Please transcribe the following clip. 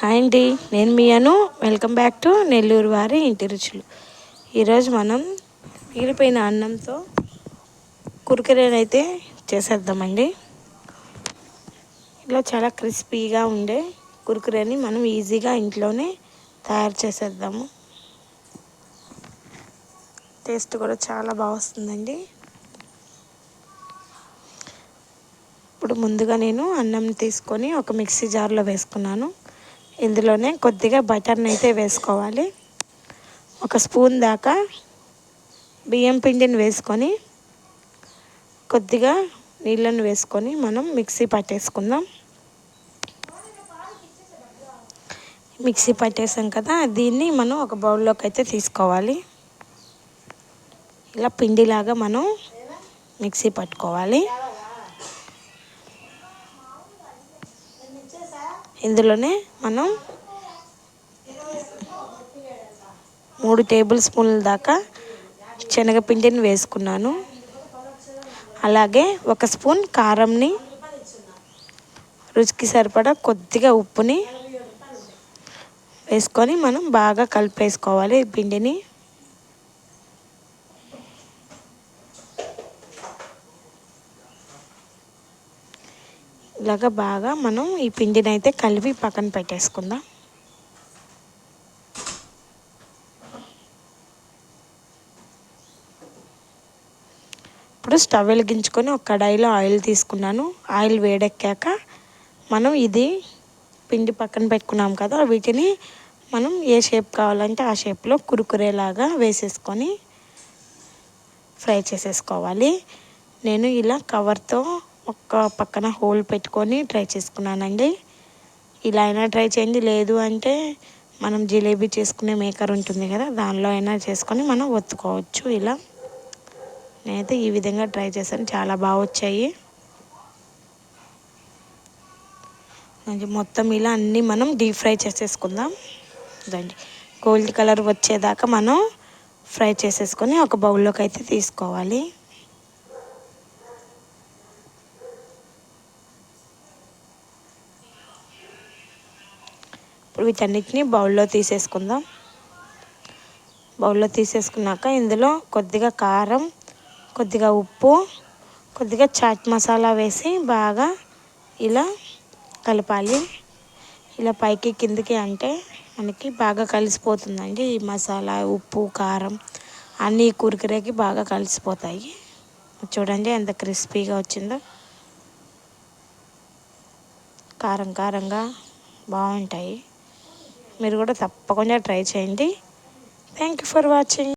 Hi అండి, నేను మీ అను. Welcome back to Nellore వారి ఇంటి రుచులు. ఈరోజు మనం మిగిలిపోయిన అన్నంతో కుర్కురేని అయితే చేసేద్దామండి. ఇలా చాలా క్రిస్పీగా ఉండే కుర్కురేని మనం ఈజీగా ఇంట్లోనే తయారు చేసేద్దాము. టేస్ట్ కూడా చాలా బాగా వస్తుందండి. ఇప్పుడు ముందుగా నేను అన్నం తీసుకొని ఒక మిక్సీ జార్లో వేసుకున్నాను. ఇందులోనే కొద్దిగా బటర్ని అయితే వేసుకోవాలి. ఒక స్పూన్ దాకా బియ్యం పిండిని వేసుకొని కొద్దిగా నీళ్ళను వేసుకొని మనం మిక్సీ పట్టేసుకుందాం. మిక్సీ పట్టేసాం కదా, దీన్ని మనం ఒక బౌల్లోకి అయితే తీసుకోవాలి. ఇలా పిండిలాగా మనం మిక్సీ పట్టుకోవాలి. ఇందులోనే మనం 3 టేబుల్ స్పూన్ల దాకా శనగపిండిని వేసుకున్నాను. అలాగే 1 స్పూన్ కారంని, రుచికి సరిపడా కొద్దిగా ఉప్పుని వేసుకొని మనం బాగా కలిపేసుకోవాలి ఈ పిండిని. ఇలాగ బాగా మనం ఈ పిండిని అయితే కలిపి పక్కన పెట్టేసుకుందాం. ఇప్పుడు స్టవ్ వెలిగించుకొని ఒక కడాయిలో ఆయిల్ తీసుకున్నాను. ఆయిల్ వేడెక్కాక మనం ఇది పిండి పక్కన పెట్టుకున్నాం కదా, వీటిని మనం ఏ షేప్ కావాలంటే ఆ షేప్లో కురుకురేలాగా వేసేసుకొని ఫ్రై చేసేసుకోవాలి. నేను ఇలా కవర్తో ఒక పక్కన హోల్ పెట్టుకొని ట్రై చేసుకున్నానండి. ఇలా అయినా ట్రై చేయండి, లేదు అంటే మనం జిలేబీ చేసుకునే మేకర్ ఉంటుంది కదా, దానిలో అయినా చేసుకొని మనం ఒత్తుకోవచ్చు. ఇలా నేనైతే ఈ విధంగా ట్రై చేశాను, చాలా బాగా వచ్చాయి. మొత్తం ఇలా అన్నీ మనం డీప్ ఫ్రై చేసేసుకుందాం. ఇదండి, గోల్డ్ కలర్ వచ్చేదాకా మనం ఫ్రై చేసేసుకొని ఒక బౌల్లోకి అయితే తీసుకోవాలి. ఇప్పుడు వీటన్నిటిని బౌల్లో తీసేసుకుందాం. బౌల్లో తీసేసుకున్నాక ఇందులో కొద్దిగా కారం, కొద్దిగా ఉప్పు, కొద్దిగా చాట్ మసాలా వేసి బాగా ఇలా కలపాలి. ఇలా పైకి కిందికి అంటే మనకి బాగా కలిసిపోతుందండి. ఈ మసాలా, ఉప్పు, కారం అన్నీ కుర్కురేకి బాగా కలిసిపోతాయి. చూడండి ఎంత క్రిస్పీగా వచ్చిందో. కారం కారంగా బాగుంటాయి. మీరు కూడా తప్పకుండా ట్రై చేయండి. Thank you for watching.